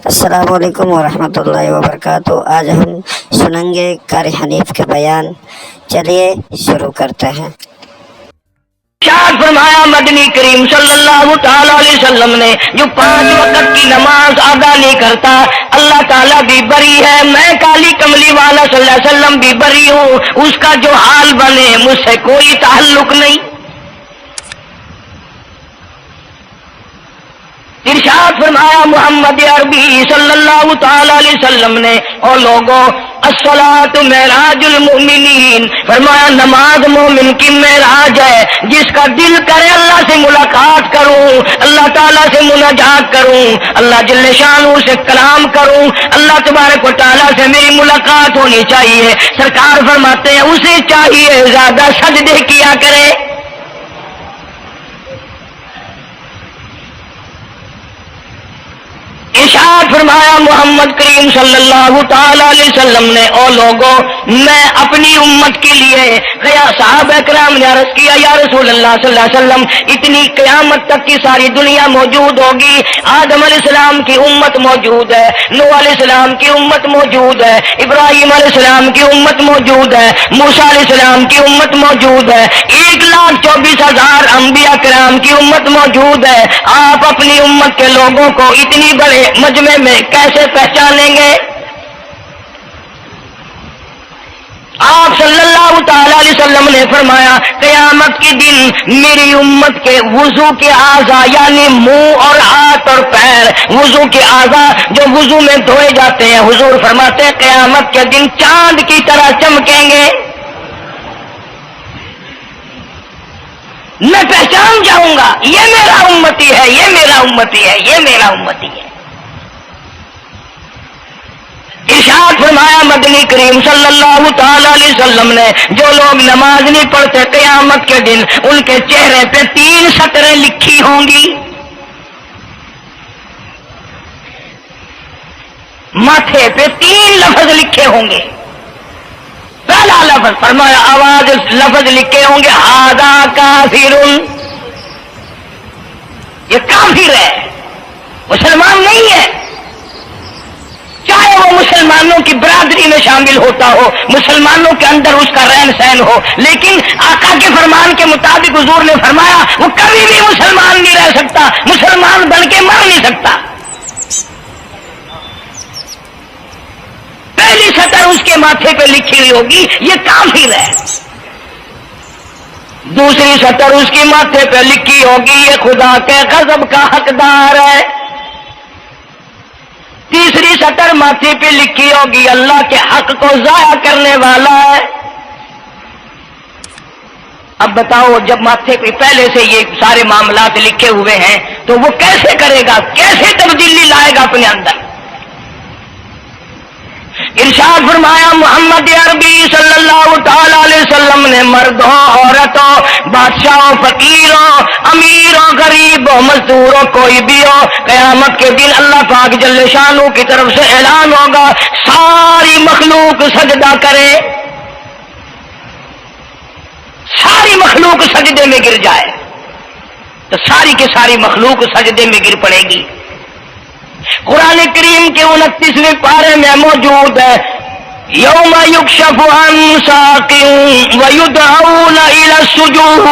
السلام علیکم ورحمۃ اللہ وبرکاتہ۔ آج ہم سنیں گے قاری حنیف کے بیان۔ چلیے شروع کرتے ہیں۔ ارشاد فرمایا مدنی کریم صلی اللہ تعالی علیہ وسلم نے جو 5 وقت کی نماز ادا نہیں کرتا اللہ تعالیٰ بھی بری ہے، میں کالی کملی والا صلی اللہ علیہ وسلم بھی بری ہوں، اس کا جو حال بنے مجھ سے کوئی تعلق نہیں۔ ارشاد فرمایا محمد عربی صلی اللہ تعالی علیہ وسلم نے، اور لوگوں الصلاۃ معراج المؤمنین، فرمایا نماز مومن کی معراج ہے، جس کا دل کرے اللہ سے ملاقات کروں، اللہ تعالیٰ سے مناجات کروں، اللہ جل شانہ سے کلام کروں، اللہ تبارک و تعالیٰ سے میری ملاقات ہونی چاہیے۔ سرکار فرماتے ہیں اسے چاہیے زیادہ سجدے کیا کرے۔ ارشاد فرمایا محمد کریم صلی اللہ تعالی علیہ وسلم نے، او لوگوں میں اپنی امت کے لیے صحابہ کرام نے عرض کیا یا رسول اللہ صلی اللہ علیہ وسلم اتنی قیامت تک کی ساری دنیا موجود ہوگی، آدم علیہ السلام کی امت موجود ہے، نوح علیہ السلام کی امت موجود ہے، ابراہیم علیہ السلام کی امت موجود ہے، موسیٰ علیہ السلام کی امت موجود ہے، 1,24,000 انبیاء کرام کی امت موجود ہے، آپ اپنی امت کے لوگوں کو اتنی بڑے مجمع میں کیسے پہچانیں گے؟ آپ صلی اللہ تعالی علیہ وسلم نے فرمایا قیامت کے دن میری امت کے وضو کے اعضاء یعنی منہ اور ہاتھ اور پیر، وضو کے اعضاء جو وضو میں دھوئے جاتے ہیں، حضور فرماتے ہیں قیامت کے دن چاند کی طرح چمکیں گے، میں پہچان جاؤں گا یہ میرا امتی ہے، یہ میرا امتی ہے، یہ میرا امتی ہے۔ ارشاد فرمایا مدنی کریم صلی اللہ تعالی علیہ وسلم نے جو لوگ نماز نہیں پڑھتے قیامت کے دن ان کے چہرے پہ 3 سطریں لکھی ہوں گی، ماتھے پہ 3 لفظ لکھے ہوں گے۔ پہلا لفظ فرمایا آواز لفظ لکھے ہوں گے ھذا کافر، یہ کافر ہے، مسلمان نہیں ہے، چاہے وہ مسلمانوں کی برادری میں شامل ہوتا ہو، مسلمانوں کے اندر اس کا رہن سہن ہو، لیکن آقا کے فرمان کے مطابق حضور نے فرمایا وہ کبھی بھی مسلمان نہیں رہ سکتا، مسلمان بن کے مر نہیں سکتا۔ پہلی سطر اس کے ماتھے پہ لکھی ہوئی ہوگی یہ کافر ہے، دوسری سطر اس کے ماتھے پہ لکھی ہوگی یہ خدا کے غضب کا حقدار ہے، تیسری سطر ماتھے پہ لکھی ہوگی اللہ کے حق کو ضائع کرنے والا ہے۔ اب بتاؤ جب ماتھے پہ پہلے سے یہ سارے معاملات لکھے ہوئے ہیں تو وہ کیسے کرے گا، کیسے تبدیلی لائے گا اپنے اندر؟ ارشاد فرمایا محمد عربی صلی اللہ تعالی علیہ وسلم نے مردوں عورتوں بادشاہوں فقیروں امیروں غریبوں مزدوروں کوئی بھی ہو قیامت کے دن اللہ پاک جل شانہ کی طرف سے اعلان ہوگا ساری مخلوق سجدہ کرے، ساری مخلوق سجدے میں گر جائے تو ساری کی ساری مخلوق سجدے میں گر پڑے گی۔ قرآن کریم کے 29ویں پارے میں موجود ہے یوم یکشف عن ساق ویدعون الی السجود،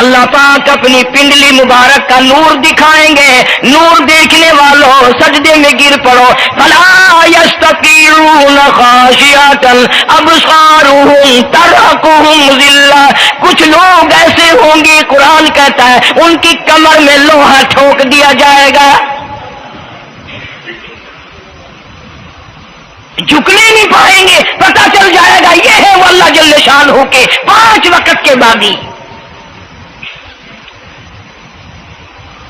اللہ پاک اپنی پنڈلی مبارک کا نور دکھائیں گے، نور دیکھنے والوں سجدے میں گر پڑو، فلا یستطیعون خاشعۃ ابصارهم ترهقهم ذلہ، کچھ لوگ ایسے ہوں گے قرآن کہتا ہے ان کی کمر میں لوہا ٹھوک دیا جائے گا، جھکنے نہیں پائیں گے، پتہ چل جائے گا یہ ہے وہ اللہ جل شانہ کے 5 وقت کے باغی۔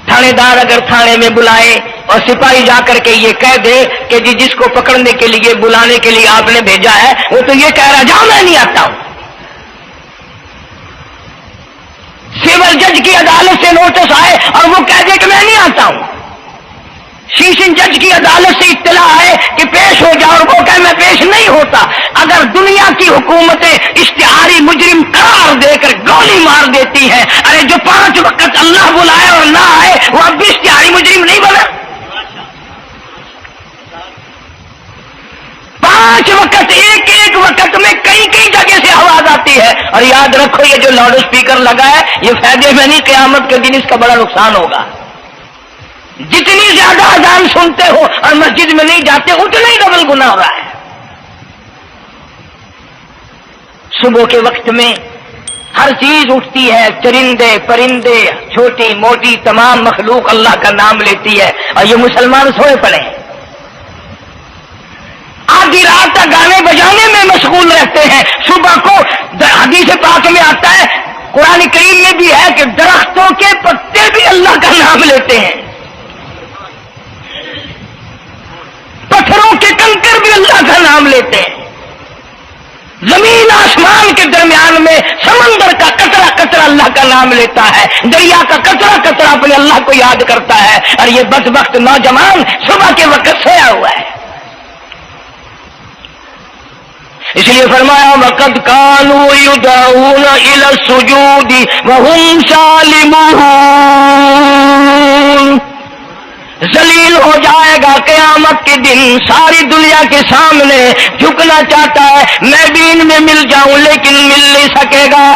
تھانے دار اگر تھانے میں بلائے اور سپاہی جا کر کے یہ کہہ دے کہ جی جس کو پکڑنے کے لیے بلانے کے لیے آپ نے بھیجا ہے وہ تو یہ کہہ رہا جاؤ میں نہیں آتا ہوں، سول جج کی عدالت سے نوٹس آئے اور وہ کہہ دے کہ میں نہیں آتا ہوں، سیشن جج کی عدالت سے اطلاع ہے کہ پیش ہو جاؤ اور وہ کہے میں پیش نہیں ہوتا، اگر دنیا کی حکومتیں اشتہاری مجرم قرار دے کر گولی مار دیتی ہیں، ارے جو 5 وقت اللہ بلائے اور نہ آئے وہ اب بھی اشتہاری مجرم اور یاد رکھو یہ جو لاؤڈ اسپیکر لگا ہے یہ فائدے میں نہیں، قیامت کے دن اس کا بڑا نقصان ہوگا۔ جتنی زیادہ اذان سنتے ہو اور مسجد میں نہیں جاتے اتنا ہی ڈبل گناہ ہو رہا ہے۔ صبح کے وقت میں ہر چیز اٹھتی ہے، چرندے پرندے چھوٹی موٹی تمام مخلوق اللہ کا نام لیتی ہے، اور یہ مسلمان سوئے پڑے ہیں، آدھی رات تک گانے بجانے میں مشغول رہتے ہیں۔ صبح کو حدیث پاک میں آتا ہے، قرآن کریم میں بھی ہے کہ درختوں کے پتے بھی اللہ کا نام لیتے ہیں، پتھروں کے کنکر بھی اللہ کا نام لیتے ہیں، زمین آسمان کے درمیان میں سمندر کا قطرہ قطرہ اللہ کا نام لیتا ہے، دریا کا قطرہ قطرہ اپنے اللہ کو یاد کرتا ہے، اور یہ بدبخت نوجوان صبح کے وقت سویا ہوا ہے۔ اس لیے فرمایا وَقَدْ كَانُوا يُدْعَوْنَ إِلَى السُّجُودِ وَهُمْ سَالِمُونَ۔ ذلیل ہو جائے گا قیامت کے دن، ساری دنیا کے سامنے جھکنا چاہتا ہے، میں بھی ان میں مل جاؤں لیکن مل نہیں سکے گا۔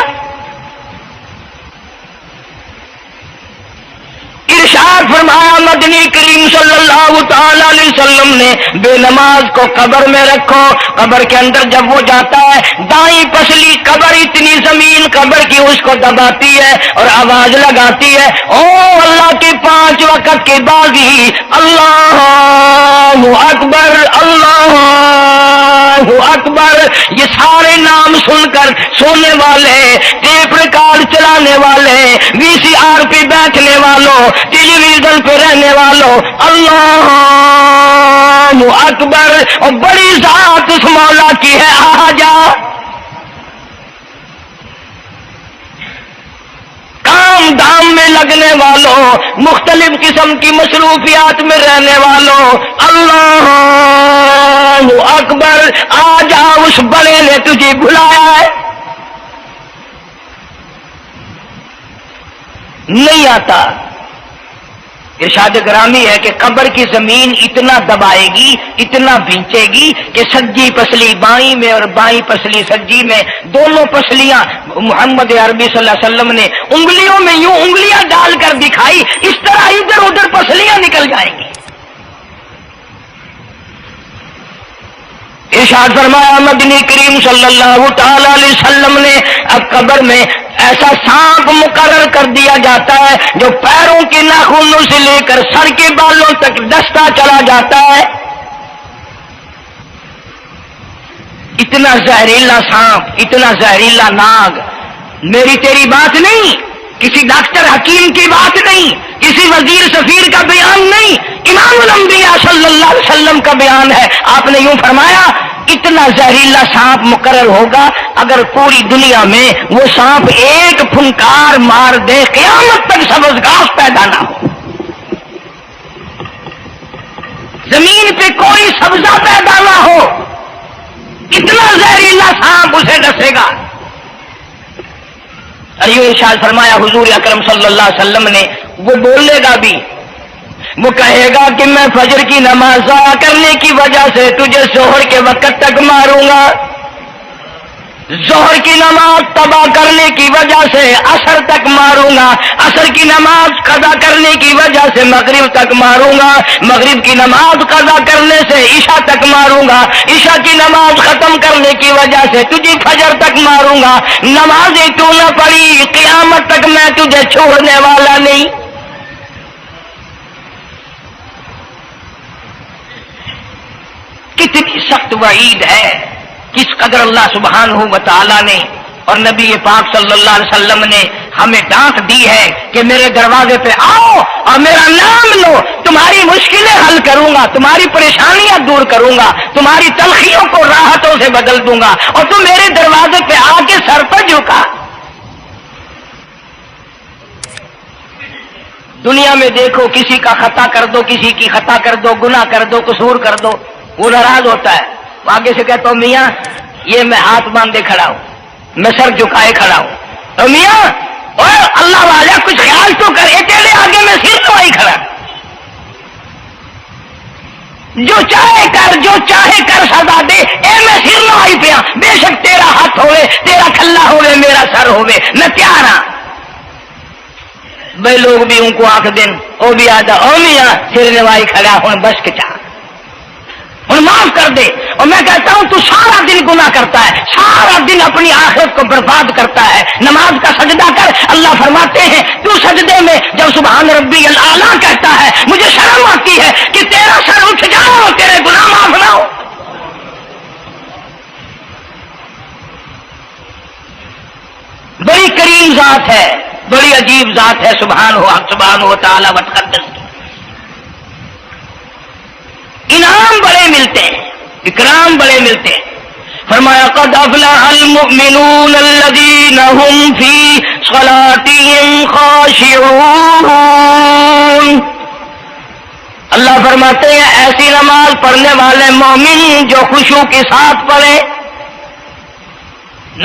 ارشاد فرمایا مدنی کریم صلی اللہ تعالی علیہ وسلم نے، بے نماز کو قبر میں رکھو، قبر کے اندر جب وہ جاتا ہے دائیں پسلی قبر اتنی زمین قبر کی اس کو دباتی ہے اور آواز لگاتی ہے، او اللہ کی 5 وقت کی بازی، اللہ اکبر اللہ اکبر۔ یہ سارے نام سن کر سونے والے، ٹیپ ریکارڈ چلانے والے، وی سی آر پہ بیٹھنے والوں، ٹیلی ویژن پہ رہنے والوں، اللہ اکبر، اور بڑی ذات اس مولا کی ہے، آ جا۔ کام دام میں لگنے والوں، مختلف قسم کی مصروفیات میں رہنے والوں، اللہ اکبر، آ جا، اس بڑے نے تجھے بلایا ہے۔ نہیں آتا۔ ارشاد گرامی ہے کہ قبر کی زمین اتنا دبائے گی، اتنا بھینچے گی کہ سجی پسلی بائیں میں اور بائیں پسلی سجی میں، دونوں پسلیاں محمد عربی صلی اللہ علیہ وسلم نے انگلیوں میں یوں انگلیاں ڈال کر دکھائی، اس طرح ادھر ادھر پسلیاں نکل جائیں گی۔ ارشاد فرمایا مدنی کریم صلی اللہ تعالی علیہ وسلم نے، اب قبر میں ایسا سانپ مقرر کر دیا جاتا ہے جو پیروں کے ناخنوں سے لے کر سر کے بالوں تک ڈستا چلا جاتا ہے۔ اتنا زہریلا سانپ، اتنا زہریلا ناگ، میری تیری بات نہیں، کسی ڈاکٹر حکیم کی بات نہیں، کسی وزیر سفیر کا بیان نہیں، امام الانبیاء صلی اللہ علیہ وسلم کا بیان ہے۔ آپ نے یوں فرمایا اتنا زہریلا سانپ مقرر ہوگا، اگر پوری دنیا میں وہ سانپ ایک پھنکار مار دے قیامت تک سبز گھاس پیدا نہ ہو، زمین پہ کوئی سبزہ پیدا نہ ہو، اتنا زہریلا سانپ اسے ڈسے گا۔ اور یہ ارشاد فرمایا حضور اکرم صلی اللہ علیہ وسلم نے، وہ بولے گا بھی، وہ کہے گا کہ میں فجر کی نماز ضائع کرنے کی وجہ سے تجھے ظہر کے وقت تک ماروں گا، ظہر کی نماز تباہ کرنے کی وجہ سے عصر تک ماروں گا، عصر کی نماز قضا کرنے کی وجہ سے مغرب تک ماروں گا، مغرب کی نماز قضا کرنے سے عشاء تک ماروں گا، عشاء کی نماز ختم کرنے کی وجہ سے تجھے فجر تک ماروں گا، نمازیں تو نہ پڑھی قیامت تک میں تجھے چھوڑنے والا نہیں۔ کتنی سخت وعید ہے، کس قدر اللہ سبحانہ و تعالی نے اور نبی پاک صلی اللہ علیہ وسلم نے ہمیں ڈانٹ دی ہے کہ میرے دروازے پہ آؤ اور میرا نام لو، تمہاری مشکلیں حل کروں گا، تمہاری پریشانیاں دور کروں گا، تمہاری تلخیوں کو راحتوں سے بدل دوں گا، اور تم میرے دروازے پہ آ کے سر پر جھکا۔ دنیا میں دیکھو، کسی کا خطا کر دو، کسی کی خطا کر دو، گناہ کر دو، قصور کر دو، وہ ناراض ہوتا ہے، وہ آگے سے کہتا ہوں میاں یہ میں ہاتھ باندھے کھڑا ہوں، میں سر جھکائے کھڑا ہوں، تو میاں اوے اللہ والا کچھ خیال تو کرے، تیرے آگے میں سر نوائی کھڑا۔ جو چاہے کر سزا دے، اے میں سر نہ آئی پیا، بے شک تیرا ہاتھ ہوئے، تیرا کھلا ہوئے، میرا سر ہوئے، میں تیار ہاں۔ بھائی لوگ بھی ان کو آنکھ دن، وہ بھی آدھا او میاں سر نوائی کھڑا ہوں بس کے چاہ ہوں معاف کر دے۔ اور میں کہتا ہوں تو سارا دن گناہ کرتا ہے، سارا دن اپنی آخرت کو برباد کرتا ہے، نماز کا سجدہ کر۔ اللہ فرماتے ہیں تو سجدے میں جب سبحان ربی الاعلیٰ کہتا ہے مجھے شرم آتی ہے کہ تیرا سر اٹھ جاؤ اور تیرے گناہ معاف نہ ہو۔ بڑی کریم ذات ہے، بڑی عجیب ذات ہے، سبحان و تعالی و تقدس کی۔ انعام بڑے ملتے ہیں، اکرام بڑے ملتے ہیں۔ فرمایا قد افلح المؤمنون الذین هم فی صلاتهم خاشعون۔ اللہ فرماتے ہیں ایسی نماز پڑھنے والے مومن جو خشوع کے ساتھ پڑھیں،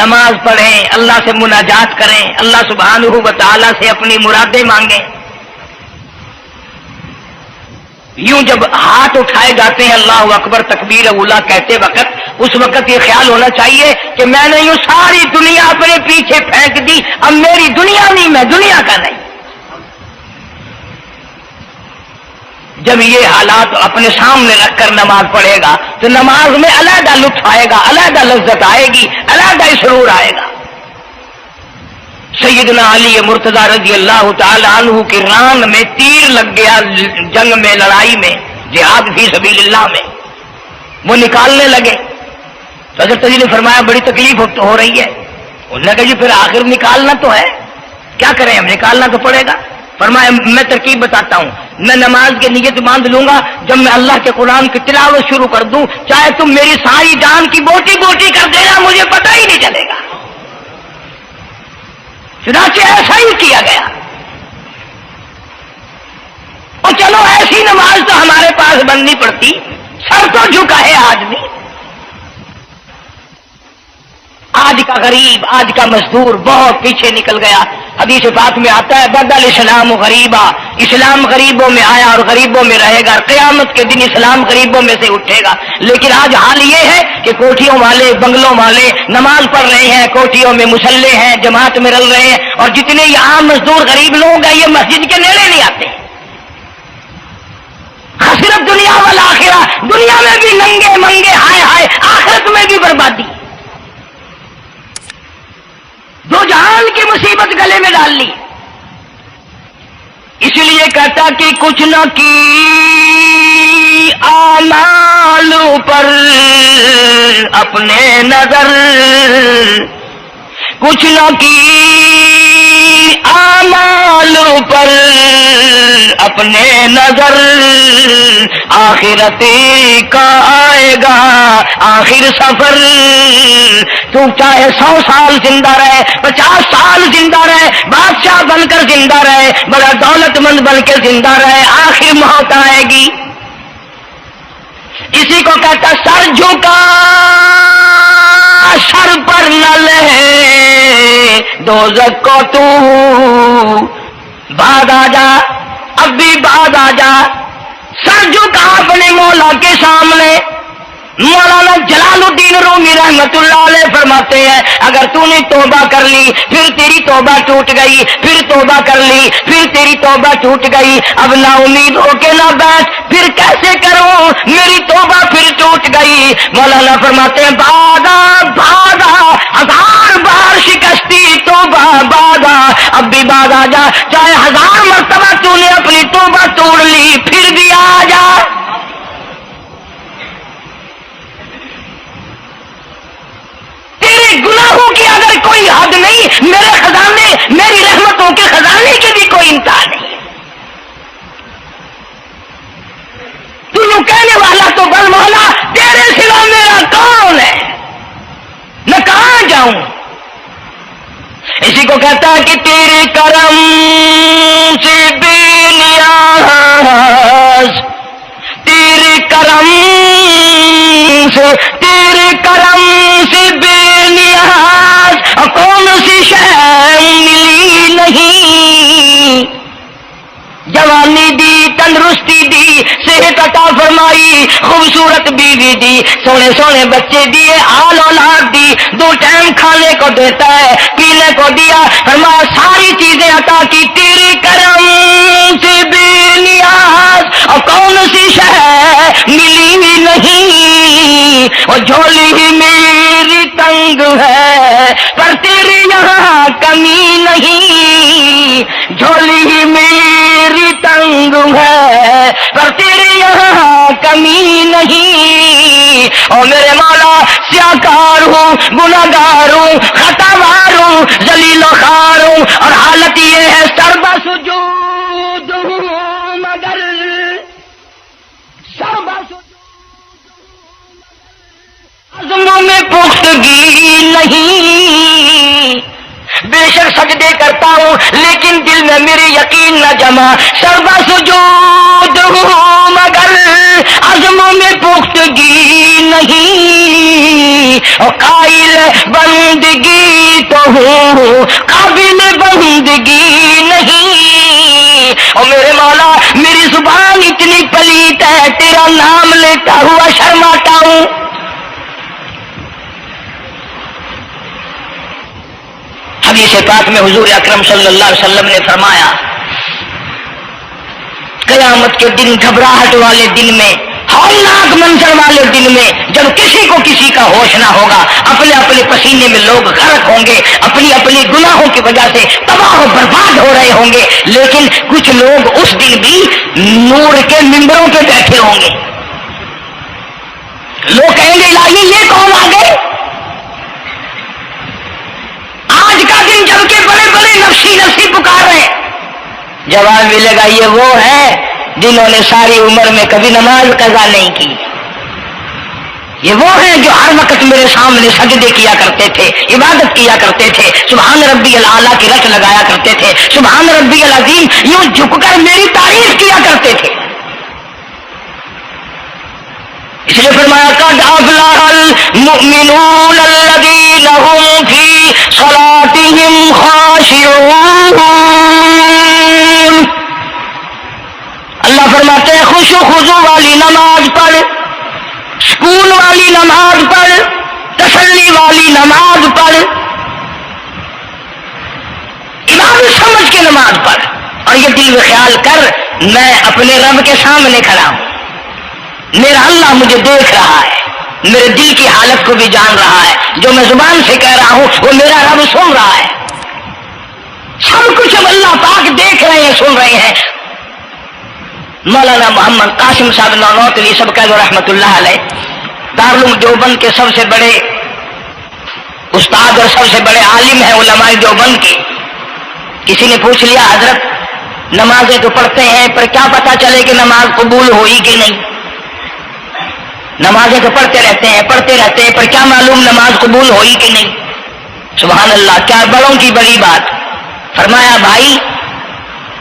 نماز پڑھیں، اللہ سے مناجات کریں، اللہ سبحانہ و تعالی سے اپنی مرادیں مانگیں۔ یوں جب ہاتھ اٹھائے جاتے ہیں اللہ اکبر تکبیر اولا کہتے وقت، اس وقت یہ خیال ہونا چاہیے کہ میں نے یوں ساری دنیا اپنے پیچھے پھینک دی، اب میری دنیا نہیں، میں دنیا کا نہیں۔ جب یہ حالات اپنے سامنے رکھ کر نماز پڑھے گا تو نماز میں علیحدہ لطف آئے گا، علیحدہ لذت آئے گی، علیحدہ سرور آئے گا۔ سیدنا علی مرتضی رضی اللہ تعالی عنہ کی ران میں تیر لگ گیا، جنگ میں، لڑائی میں، جہاد فی سبیل اللہ میں، وہ نکالنے لگے تو حضرت علی نے فرمایا بڑی تکلیف ہو رہی ہے۔ انہوں نے کہا جی پھر آخر نکالنا تو ہے، کیا کریں ہم، نکالنا تو پڑے گا۔ فرمایا میں ترکیب بتاتا ہوں، میں نماز کی نیت باندھ لوں گا، جب میں اللہ کے قرآن کی تلاوت شروع کر دوں چاہے تم میری ساری جان کی بوٹی بوٹی کر دینا، مجھے پتہ ہی نہیں چلے گا۔ چنانچہ ایسا ہی کیا گیا۔ اور چلو ایسی نماز تو ہمارے پاس بننی پڑتی، سر تو جھکا ہے آدمی۔ آج کا غریب، آج کا مزدور بہت پیچھے نکل گیا۔ حدیث پاک میں آتا ہے بدل اسلام غریبا، اسلام غریبوں میں آیا اور غریبوں میں رہے گا، قیامت کے دن اسلام غریبوں میں سے اٹھے گا۔ لیکن آج حال یہ ہے کہ کوٹھیوں والے، بنگلوں والے نماز پڑھ رہے ہیں، کوٹھیوں میں مصلے ہیں، جماعت میں رل رہے ہیں، اور جتنے یہ عام مزدور غریب لوگ ہیں یہ مسجد کے نیڑے نہیں آتے۔ خسرت دنیا والآخرہ، دنیا میں بھی ننگے منگے ہائے ہائے، آخرت میں بھی بربادی، دو جہان کی مصیبت گلے میں ڈال لی۔ اس لیے کہتا کہ کچھ نہ کی اعمال پر اپنے نظر، کچھ نہ کی اعمال پر اپنے نظر، آخرت کا آئے گا آخر سفر۔ تو چاہے 100 سال زندہ رہے، 50 سال زندہ رہے، بادشاہ بن کر زندہ رہے، بڑا دولت مند بن کے زندہ رہے، آخر موت آئے گی۔ اسی کو کہتا سر جھکا سر پر نہ لے دوزخ کو تو بعد آ جا، اب بھی بعد آ جا۔ سر جھکا اپنے مولا کے سامنے۔ مولانا جلال الدین رومی رحمت اللہ علیہ فرماتے ہیں اگر تو نے توبہ کر لی پھر تیری توبہ ٹوٹ گئی، پھر توبہ کر لی پھر تیری توبہ ٹوٹ گئی، اب نا امید ہو کے نہ بیٹھ، پھر کیسے کروں میری توبہ پھر ٹوٹ گئی۔ مولانا فرماتے ہیں بادا بادا 1000 بار شکستی توبہ بادا، اب بھی بعد آ جا، چاہے 1000 مرتبہ تو نے اپنی توبہ توڑ لی پھر بھی آ جا۔ گناہوں کی اگر کوئی حد نہیں، میرے خزانے، میری رحمتوں کے خزانے کی بھی کوئی انتہا نہیں۔ تو یوں کہنے والا تو بل مولا تیرے سوا میرا کون ہے، میں کہاں جاؤں۔ اسی کو کہتا ہے کہ تیرے کرم سے بے نیاز، تیرے کرم سے بے نیاز کون سی شے ملی نہیں۔ جوانی دی، تندرستی دی، صحت عطا فرمائی، خوبصورت بیوی دی، سونے سونے بچے دیے، آل اولاد دی، 2 ٹائم کھانے کو دیتا ہے، پینے کو دیا، فرمایا ساری چیزیں عطا کی، تیری کرم سے بے نیاز اور کون سی شے ملی نہیں، اور جھولی ہی میری تنگ ہے پر تیری یہاں کمی نہیں، جھولی ہی میری تنگ ہے پر تیری یہاں کمی نہیں، اور میرے مولا سیاکار ہوں، گناہگار ہوں، خطاوار ہوں، ذلیل و خوار ہوں، اور حالت یہ ہے سربا سجود ہوں مگر سربا عزموں میں پختگی نہیں، بے شک سجدے کرتا ہوں لیکن دل میں میری یقین نہ جمع، سربا سجود ہوں مگر عزموں میں پختگی نہیں، اور قائل بندگی تو ہوں قابل بندگی نہیں، اور میرے مولا میری زبان اتنی پلیت ہے تیرا نام لیتا ہوا شرماتا ہوں۔ حدیث پاک میں حضور اکرم صلی اللہ علیہ وسلم نے فرمایا قیامت کے دن، گھبراہٹ والے دن میں، ہولناک منظر والے دن میں، جب کسی کو کسی کا ہوش نہ ہوگا، اپنے اپنے پسینے میں لوگ غرق ہوں گے، اپنی اپنی گناہوں کی وجہ سے تباہ و برباد ہو رہے ہوں گے، لیکن کچھ لوگ اس دن بھی نور کے ممبروں پہ بیٹھے ہوں گے، لوگ کہیں گے الہی یہ کون آ گئے؟ آج کا دن جب کے بڑے بڑے نفسی نفسی پکار رہے ہیں، جواب ملے گا یہ وہ ہے جنہوں نے ساری عمر میں کبھی نماز قضا نہیں کی، یہ وہ ہیں جو ہر وقت میرے سامنے سجدے کیا کرتے تھے، عبادت کیا کرتے تھے، سبحان ربی الاعلیٰ کی رٹ لگایا کرتے تھے، سبحان ربی العظیم یوں جھک کر میری تعریف کیا کرتے تھے۔ اس لیے فرمایا قد افلح المؤمنون الذین هم فی صلاتهم خاشعون، اللہ فرماتے ہیں خوش و خضوع والی نماز پڑھ، سکون والی نماز پڑھ، تسلی والی نماز پڑھ، عبادت سمجھ کے نماز پڑھ، اور یہ دل میں خیال کر میں اپنے رب کے سامنے کھڑا ہوں، میرا اللہ مجھے دیکھ رہا ہے، میرے دل کی حالت کو بھی جان رہا ہے، جو میں زبان سے کہہ رہا ہوں وہ میرا رب سن رہا ہے، سب کچھ اب اللہ پاک دیکھ رہے ہیں، سن رہے ہیں۔ مولانا محمد قاسم صاحب نانوتوی سب کا جو رحمت اللہ علیہ دارالعلوم دیوبند کے سب سے بڑے استاد اور سب سے بڑے عالم ہیں علماء دیوبند کے، کسی نے پوچھ لیا حضرت نمازیں تو پڑھتے ہیں پر کیا پتا چلے کہ نماز قبول ہوئی کہ نہیں، نمازیں تو پڑھتے رہتے ہیں پر کیا معلوم نماز قبول ہوئی کہ نہیں، سبحان اللہ کیا بڑوں کی بڑی بات۔ فرمایا بھائی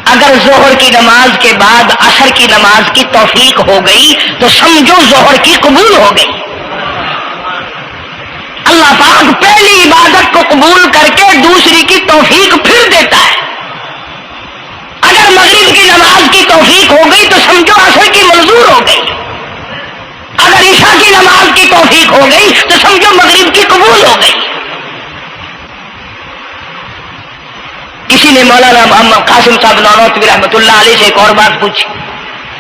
اگر ظہر کی نماز کے بعد عصر کی نماز کی توفیق ہو گئی تو سمجھو ظہر کی قبول ہو گئی، اللہ پاک پہلی عبادت کو قبول کر کے دوسری کی توفیق پھر دیتا ہے، اگر مغرب کی نماز کی توفیق ہو گئی تو سمجھو عصر کی منظور ہو گئی، اگر عشاء کی نماز کی توفیق ہو گئی تو سمجھو مغرب کی قبول ہو گئی۔ کسی نے مولانا محمد قاسم صاحب نانوتوی رحمۃ اللہ علیہ سے ایک اور بات پوچھی،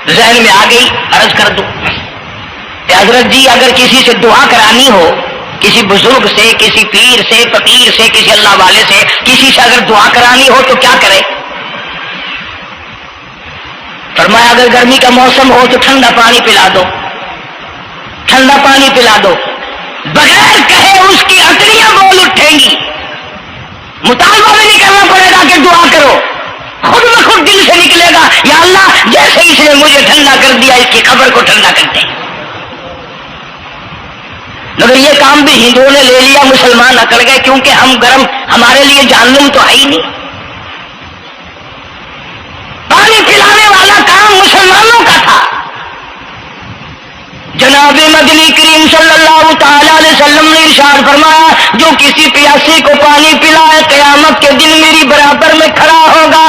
ذہن میں آ گئی، عرض کر دوں کہ حضرت جی اگر کسی سے دعا کرانی ہو، کسی بزرگ سے، کسی پیر سے، فقیر سے، کسی اللہ والے سے، کسی سے اگر دعا کرانی ہو تو کیا کرے؟ فرمایا اگر گرمی کا موسم ہو تو ٹھنڈا پانی پلا دو، ٹھنڈا پانی پلا دو، بغیر کہے اس کی اٹریاں بول اٹھیں گی، مطالبہ بھی نہیں کرنا پڑے گا کہ دعا کرو، خود بخود دل سے نکلے گا یا اللہ جیسے اس نے مجھے ٹھنڈا کر دیا اس کی قبر کو ٹھنڈا کر دے۔ مگر یہ کام بھی ہندوؤں نے لے لیا، مسلمان اکڑ گئے کیونکہ ہم گرم، ہمارے لیے جہنم تو ہے ہی نہیں، پانی پلانے والا کام مسلمانوں کا تھا۔ جناب مدنی کریم صلی اللہ تعالی علیہ وسلم نے ارشاد فرمایا جو کسی پیاسی کو پانی پلائے قیامت کے دن میری برابر میں کھڑا ہوگا،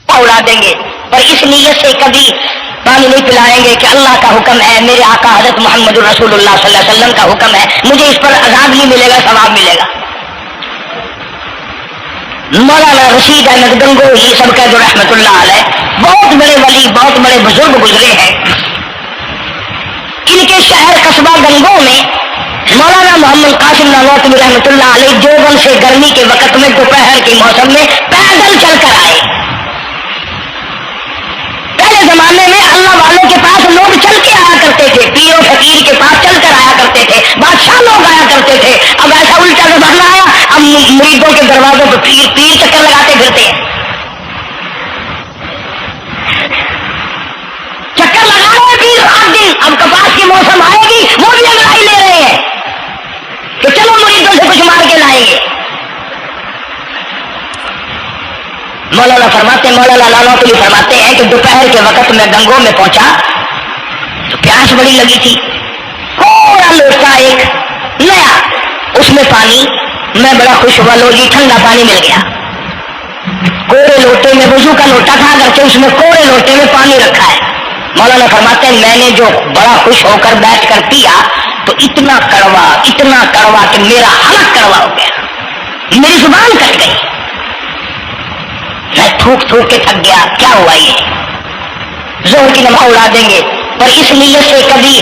اڑا دیں گے، پر اس نیت سے کبھی پانی نہیں پلائیں گے کہ اللہ کا حکم ہے، میرے آقا حضرت محمد رسول اللہ صلی اللہ علیہ وسلم کا حکم ہے، مجھے اس پر عذاب نہیں ملے گا، ثواب ملے گا۔ مولانا رشید احمد گنگوہی سب کا جو رحمت اللہ علیہ، بہت بڑے ولی، بہت بڑے بزرگ گزرے ہیں۔ ان کے شہر قصبہ گنگو میں مولانا محمد قاسم نانوتوی رحمۃ اللہ علیہ دیوبند سے گرمی کے وقت میں دوپہر کے موسم میں پیدل چل کر آئے۔ پہلے زمانے میں اللہ والوں کے پاس لوگ چل کے آیا کرتے تھے، پیر و فقیر کے پاس چل کر آیا کرتے تھے، بادشاہ لوگ آیا کرتے تھے۔ اب ایسا الٹا زمانہ آیا، اب مریدوں کے دروازوں پہ پیر چکر لگاتے پھرتے ہیں، چکر لگا رہے پیر رات دن۔ اب کپاس کی موسم آئے گی، وہ بھی انگڑائی لے رہے ہیں کہ چلو مریدوں سے کچھ مار کے لائیں گے۔ مولانا نانوتوی فرماتے ہیں کہ دوپہر کے وقت میں گنگو میں پہنچا تو پیاس بڑی لگی تھی، تھوڑا لوٹا ایک نیا، اس میں پانی، میں بڑا خوش ہوا، لو جی ٹھنڈا پانی مل گیا۔ کوڑے لوٹے میں، وضو کا لوٹا تھا اگرچہ اس میں کوڑے لوٹے میں پانی رکھا ہے۔ مولانا فرماتے ہیں میں نے جو بڑا خوش ہو کر بیٹھ کر پیا تو اتنا کڑوا کہ میرا حلق کڑوا ہو گیا، میری زبان کٹ گئی، میں تھوک کے تھک گیا۔ کیا ہوا یہ؟ زہر کی نماز اڑا دیں گے، پر اس نیت سے کبھی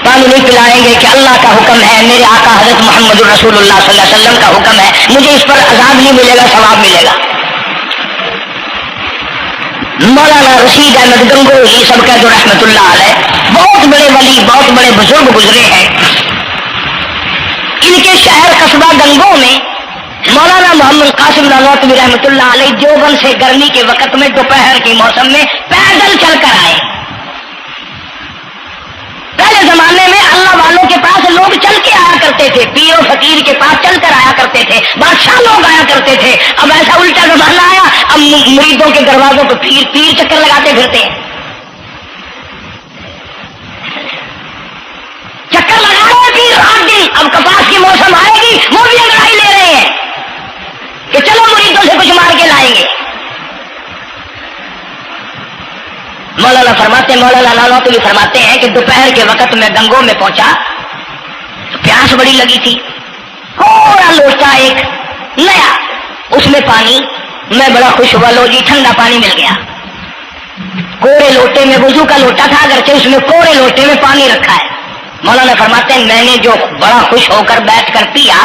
پانی نہیں پلائیں گے کہ اللہ کا حکم ہے، میرے آقا حضرت محمد رسول اللہ صلی اللہ علیہ وسلم کا حکم ہے، مجھے اس پر عذاب نہیں ملے گا، ثواب ملے گا۔ مولانا رشید احمد گنگوہی سب کا جو رحمت اللہ علیہ، بہت بڑے ولی، بہت بڑے بزرگ گزرے ہیں۔ ان کے شہر قصبہ گنگو میں مولانا محمد قاسم نانوتوی رحمۃ اللہ علیہ دیوبند سے گرمی کے وقت میں دوپہر کے موسم میں پیدل چل کر آئے۔ پہلے زمانے میں اللہ والوں کے پاس لوگ چل کے آیا کرتے تھے، پیر و فقیر کے پاس چل کر آیا کرتے تھے، بادشاہ لوگ آیا کرتے تھے۔ اب ایسا الٹا زمانہ آیا، اب مریدوں کے دروازوں پہ پیر چکر لگاتے پھرتے ہیں، چکر لگا رہے پیر رات دن۔ اب کپاس کی موسم آئے گی، وہ بھی انگڑائی لے رہے ہیں کہ چلو مریدوں سے کچھ مار کے لائیں گے۔ مولانا نانوتوی فرماتے ہیں کہ دوپہر کے وقت میں گنگو میں پہنچا تو پیاس بڑی لگی تھی، تھوڑا لوٹا ایک نیا، اس میں پانی، میں بڑا خوش ہوا، لو جی ٹھنڈا پانی مل گیا۔ کوڑے لوٹے میں، وضو کا لوٹا تھا اگرچہ اس میں کوڑے لوٹے میں پانی رکھا ہے۔ مولانا فرماتے ہیں میں نے جو بڑا خوش ہو کر بیٹھ کر پیا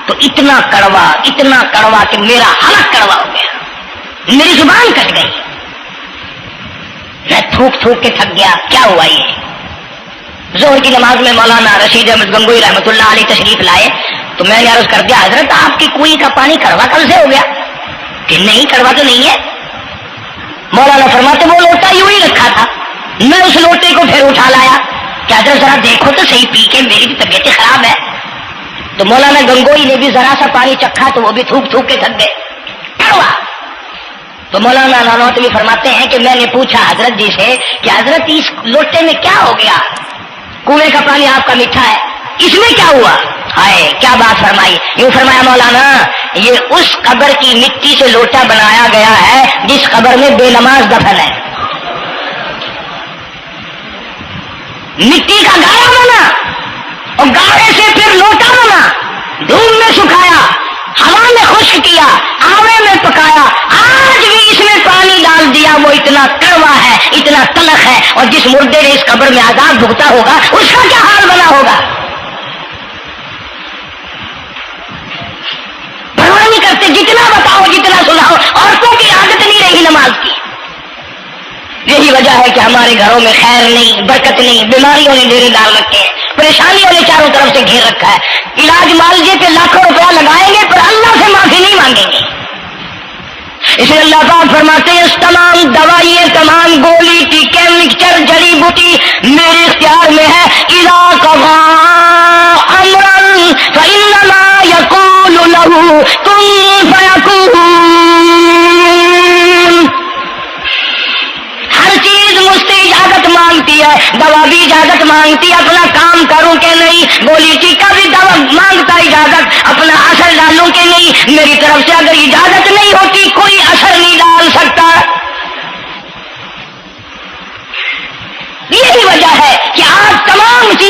تو اتنا کڑوا کہ میرا حلق کڑوا ہو گیا، میری زبان کٹ گئی، میں تھوک کے تھک گیا۔ کیا ہوا یہ؟ ظہر کی نماز میں مولانا رشید احمد گنگوہی رحمۃ اللہ علیہ تشریف لائے تو میں نے عرض کر دیا حضرت آپ کی کنویں کا پانی کڑوا کل سے ہو گیا؟ کہ نہیں، کڑوا تو نہیں ہے۔ مولانا فرماتے وہ لوٹا یوں ہی رکھا تھا، میں اس لوٹے کو پھر اٹھا لایا کہ حضرت ذرا دیکھو تو صحیح، پی کے میری بھی طبیعت خراب ہے۔ تو مولانا گنگوہی نے بھی ذرا سا پانی چکھا تو وہ بھی تھوک کے تھک گئے، کڑوا۔ تو مولانا نانوتوی فرماتے ہیں کہ میں نے پوچھا حضرت جی سے کہ حضرت اس لوٹے میں کیا ہو گیا؟ کنویں کا پانی آپ کا میٹھا ہے، اس میں کیا ہوا؟ ہائے کیا بات فرمائی! یوں فرمایا مولانا یہ اس قبر کی مٹی سے لوٹا بنایا گیا ہے جس قبر میں بے نماز دفن ہے۔ مٹی کا گاڑا بنا اور گاڑے سے پھر لوٹا بنا، دھوپ میں سکھایا، ہوا میں خشک کیا، آوے میں پکایا، آج بھی اس میں پانی ڈال دیا، وہ اتنا کڑوا ہے، اتنا تلخ ہے، اور جس مردے نے اس قبر میں عذاب بھگتا ہوگا اس کا کیا حال بنا ہوگا؟ پرواہ نہیں کرتے، جتنا بتاؤ جتنا سناؤ، عورتوں کی عادت نہیں رہی نماز کی۔ یہی وجہ ہے کہ ہمارے گھروں میں خیر نہیں، برکت نہیں، بیماریوں نے ڈیرے ڈال رکھے ہیں، پریشانیوں نے چاروں طرف سے گھیر رکھا ہے۔ علاج معالجے پہ لاکھوں روپیہ لگائیں گے پر اللہ سے معافی نہیں مانگیں گے۔ اس لیے اللہ پاک فرماتے ہیں تمام دوائیں، تمام گولی ٹیکے مکسچر جڑی بوٹی میرے اختیار میں ہے۔ اذا قضى امرا فانما يقول له كن فيكون۔ ہر چیز مجھ سے اجازت مانگتی ہے، دوا بھی اجازت مانگتی ہے اپنا کام کروں کہ نہیں، گولی ٹیکا بھی دوا مانگتا اجازت اپنا اثر ڈالوں کہ نہیں۔ میری طرف سے اگر اجازت نہیں ہوتی کوئی اثر نہیں ڈال سکتا۔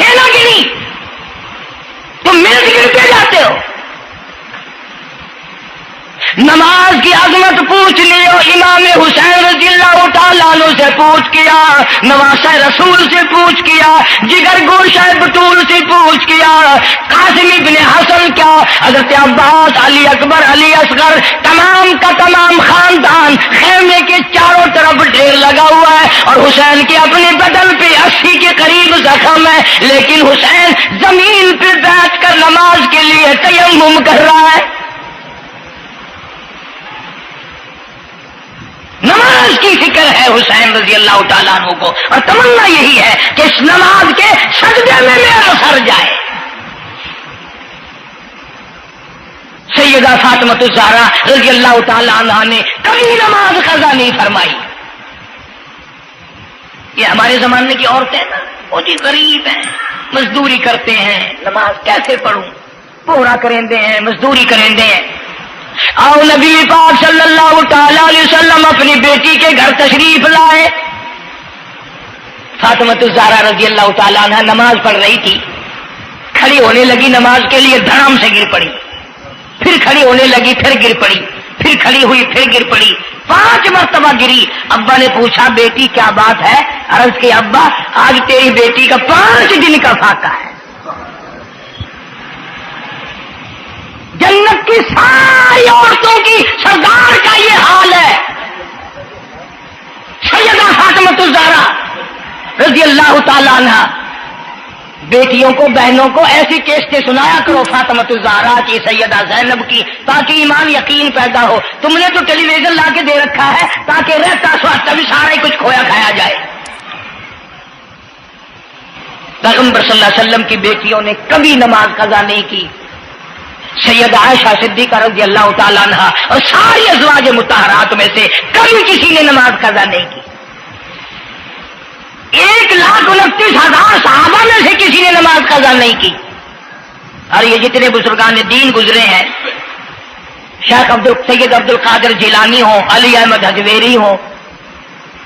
نہ گنی، تم منٹ گنتے جاتے ہو۔ نماز کی عظمت پوچھ لیو، امام حسین رضی اللہ تعالیٰ عنہ سے پوچھ کیا، نواسہ رسول سے پوچھ کیا، جگر گوشہ بطول سے پوچھ کیا، قاسم ابن حسن کیا، حضرت عباس، علی اکبر، علی اصغر، تمام کا تمام خاندان خیمے کے چاروں طرف ڈھیر لگا ہوا ہے، اور حسین کے اپنے بدن پہ 80 کے قریب زخم ہے، لیکن حسین زمین پہ بیٹھ کر نماز کے لیے تیمم کر رہا ہے۔ نماز کی فکر ہے حسین رضی اللہ تعالیٰ عنہ کو، اور تمنا یہی ہے کہ اس نماز کے سجدے میں میرا سر جائے۔ سیدہ فاطمہ الزہرا رضی اللہ تعالیٰ عنہ نے کبھی نماز قضا نہیں فرمائی۔ یہ ہمارے زمانے کی عورتیں نا بہت ہی غریب ہیں، مزدوری کرتے ہیں، نماز کیسے پڑھوں، پورا کریں ہیں، مزدوری کریں ہیں۔ آؤ نبی پاک صلی اللہ تعالی علیہ وسلم اپنی بیٹی کے گھر تشریف لائے۔ فاطمہ الزہرا رضی اللہ تعالیٰ عنہ نماز پڑھ رہی تھی، کھڑی ہونے لگی نماز کے لیے، دھڑام سے گر پڑی، پھر کھڑی ہونے لگی، پھر گر پڑی، پھر کھڑی ہوئی، پھر گر پڑی، 5 مرتبہ گری۔ ابا نے پوچھا بیٹی کیا بات ہے؟ عرض کی ابا آج تیری بیٹی کا 5 دن کا فاقہ ہے، جنت کی ساری عورتوں کی سردار کا یہ حال ہے۔ سیدہ فاطمہ الزہرا رضی اللہ تعالیٰ عنہ، بیٹیوں کو، بہنوں کو ایسی کیسٹیں سنایا کرو فاطمہ الزہرا کی، سیدہ زینب کی، تاکہ ایمان یقین پیدا ہو۔ تم نے تو ٹیلی ویژن لا کے دے رکھا ہے تاکہ رہتا سوچتا بھی سارا ہی کچھ کھویا کھایا جائے۔ پیغمبر صلی اللہ علیہ وسلم کی بیٹیوں نے کبھی نماز قضا نہیں کی۔ سیدہ عائشہ صدیقہ رضی اللہ تعالیٰ عنہ اور ساری ازواج مطہرات میں سے کبھی کسی نے نماز قضا نہیں کی۔ 1,29,000 صحابہ میں سے کسی نے نماز قضا نہیں کی۔ اور یہ جتنے بزرگان دین گزرے ہیں، شیخ سید عبد القادر جیلانی ہوں، علی احمد حجویری ہوں،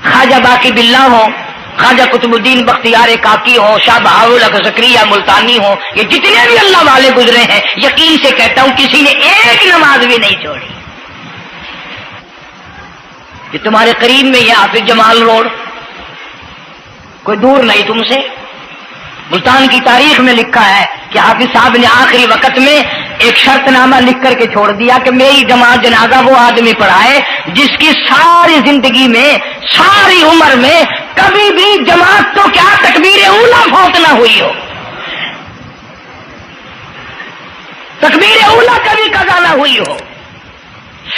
خواجہ باقی باللہ ہوں، خواجہ قطب الدین بختیار کاکی ہو، شاہ بہاءالحق زکریا ملتانی ہو، یہ جتنے بھی اللہ والے گزرے ہیں، یقین سے کہتا ہوں کسی نے ایک نماز بھی نہیں چھوڑی۔ یہ تمہارے قریب میں یہ حافظ جمال روڈ، کوئی دور نہیں تم سے، ملتان کی تاریخ میں لکھا ہے کہ حافظ صاحب نے آخری وقت میں ایک شرط نامہ لکھ کر کے چھوڑ دیا کہ میری جماعت جنازہ وہ آدمی پڑھائے جس کی ساری زندگی میں، ساری عمر میں کبھی بھی جماعت تو کیا تکبیر اولیٰ فوت نہ ہوئی ہو، تکبیر اولیٰ کبھی قضا نہ ہوئی ہو۔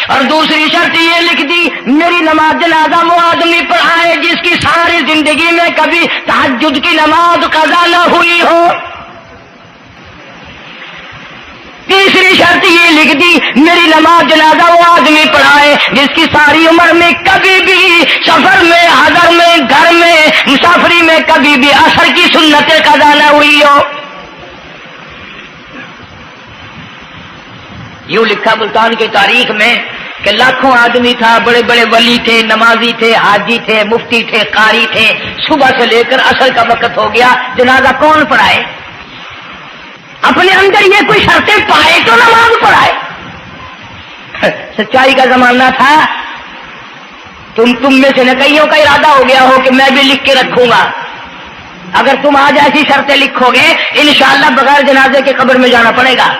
اور دوسری شرط یہ لکھ دی میری نماز جنازہ وہ آدمی پڑھائے جس کی ساری زندگی میں کبھی تہجد کی نماز قضا نہ ہوئی ہو۔ تیسری شرط یہ لکھ دی میری نماز جنازہ وہ آدمی پڑھائے جس کی ساری عمر میں کبھی بھی سفر میں، حضر میں، گھر میں، مسافری میں کبھی بھی عصر کی سنت قضا نہ ہوئی ہو۔ یوں لکھا ملتان کی تاریخ میں کہ لاکھوں آدمی تھا، بڑے بڑے ولی تھے، نمازی تھے، حاجی تھے، مفتی تھے، قاری تھے، صبح سے لے کر عصر کا وقت ہو گیا، جنازہ کون پڑھائے؟ اپنے اندر یہ کوئی شرطیں پائے تو نماز پڑھائے۔ سچائی کا زمانہ تھا، تم میں سے نہ کئیوں کا ارادہ ہو گیا ہو کہ میں بھی لکھ کے رکھوں گا، اگر تم آج ایسی شرطیں لکھو گے انشاءاللہ بغیر جنازے کے قبر میں جانا پڑے گا۔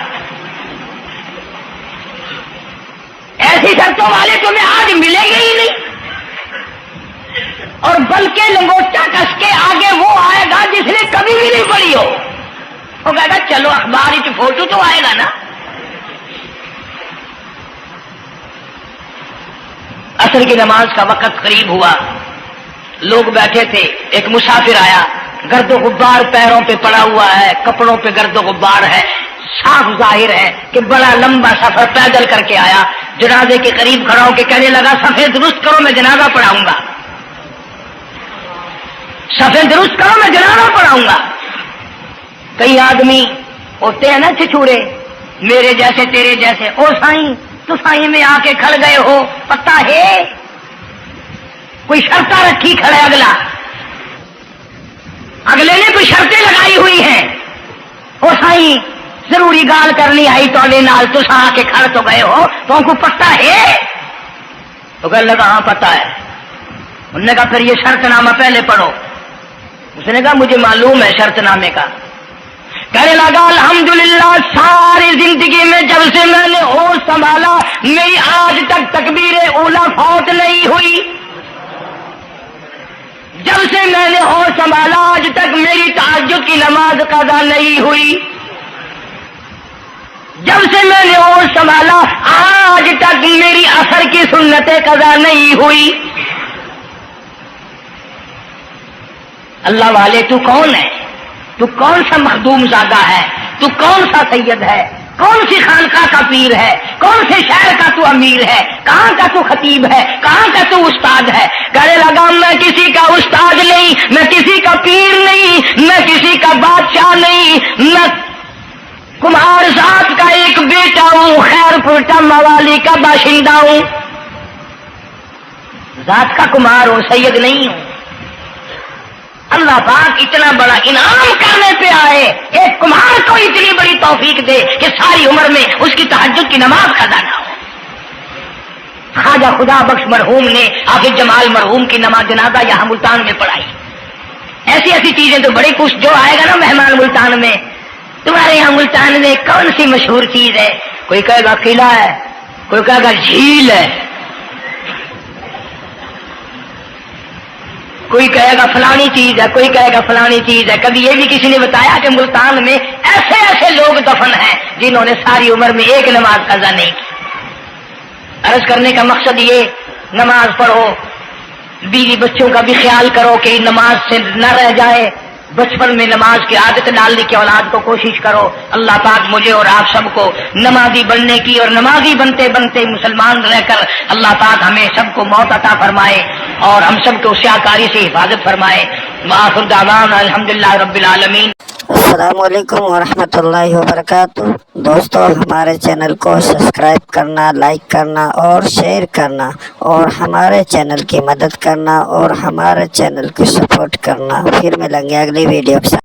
ایسی شرطوں والے تمہیں آج ملیں گے ہی نہیں، اور بلکہ لنگوٹا کس کے آگے وہ آئے گا جس نے کبھی بھی نہیں پڑھی ہو، وہ کہے گا چلو اخبار کی فوٹو تو آئے گا نا۔ عصر کی نماز کا وقت قریب ہوا، لوگ بیٹھے تھے، ایک مسافر آیا، گرد و غبار پیروں پہ پڑا ہوا ہے، کپڑوں پہ گرد و غبار ہے، صاف ظاہر ہے کہ بڑا لمبا سفر پیدل کر کے آیا۔ جنازے کے قریب کھڑا ہو کے کہنے لگا صفیں درست کرو میں جنازہ پڑھاؤں گا، صفیں درست کرو میں جنازہ پڑھاؤں گا۔ کئی آدمی ہوتے ہیں نا چھچورے، میرے جیسے تیرے جیسے، او سائیں تو سائیں میں آ کے کھڑ گئے ہو، پتہ ہے کوئی شرطہ رکھی کھڑے، اگلے نے کوئی کوئی شرطیں لگائی ہوئی ہیں. او سائیں ضروری گال کرنی آئی تو نال تسا آ کے کھڑ تو گئے ہو تو ان کو پتہ ہے؟ تو کہنے لگا ہاں پتہ ہے. انہوں نے کہا پھر یہ شرط نامہ پہلے پڑھو. اس نے کہا مجھے معلوم ہے شرط نامے کا. کہنے لگا الحمدللہ ساری زندگی میں جب سے میں نے ہوش سنبھالا میری آج تک تکبیر اولا فوت نہیں ہوئی. جب سے میں نے ہوش سنبھالا آج تک میری تہجد کی نماز قضا نہیں ہوئی. جب سے میں نے ہوش سنبھالا آج تک میری عصر کی سنتیں قضا نہیں ہوئی. اللہ والے تو کون ہے؟ تو کون سا مخدوم زادہ ہے؟ تو کون سا سید ہے؟ کون سی خانقاہ کا پیر ہے؟ کون سے شہر کا تو امیر ہے؟ کہاں کا تو خطیب ہے؟ کہاں کا تو استاد ہے؟ کہنے لگا میں کسی کا استاد نہیں, میں کسی کا پیر نہیں, میں کسی کا بادشاہ نہیں, میں کمار ذات کا ایک بیٹا ہوں, خیر پور موالی کا باشندہ ہوں, ذات کا کمار ہوں, سید نہیں ہوں. اللہ پاک اتنا بڑا انعام کرنے پہ آئے, ایک کمار کو اتنی بڑی توفیق دے کہ ساری عمر میں اس کی تہجد کی نماز قضا نہ ہو. خواجہ خدا بخش مرحوم نے حافظ جمال مرحوم کی نماز جنازہ یہاں ملتان میں پڑھائی. ایسی ایسی چیزیں تو بڑی کچھ جو آئے گا نا مہمان ملتان میں, تمہارے یہاں ملتان میں کون سی مشہور چیز ہے؟ کوئی کہے گا قلعہ ہے, کوئی کہے گا جھیل ہے, کوئی کہے گا فلانی چیز ہے, کوئی کہے گا فلانی چیز ہے. کبھی یہ بھی کسی نے بتایا کہ ملتان میں ایسے ایسے لوگ دفن ہیں جنہوں نے ساری عمر میں ایک نماز قضا نہیں کی. عرض کرنے کا مقصد یہ, نماز پڑھو, بیوی بچوں کا بھی خیال کرو کہ نماز سے نہ رہ جائے, بچپن میں نماز کی عادت ڈالنے کی اولاد کو کوشش کرو. اللہ پاک مجھے اور آپ سب کو نمازی بننے کی اور نمازی بنتے بنتے مسلمان رہ کر اللہ پاک ہمیں سب کو موت عطا فرمائے اور ہم سب کو سیاکاری سے حفاظت فرمائے. وآخر دعوانا الحمدللہ رب العالمین. السلام علیکم ورحمۃ اللہ وبرکاتہ. دوستو ہمارے چینل کو سبسکرائب کرنا, لائک کرنا اور شیئر کرنا اور ہمارے چینل کی مدد کرنا اور ہمارے چینل کی سپورٹ کرنا. پھر ملیں گے اگلی ویڈیو کے ساتھ.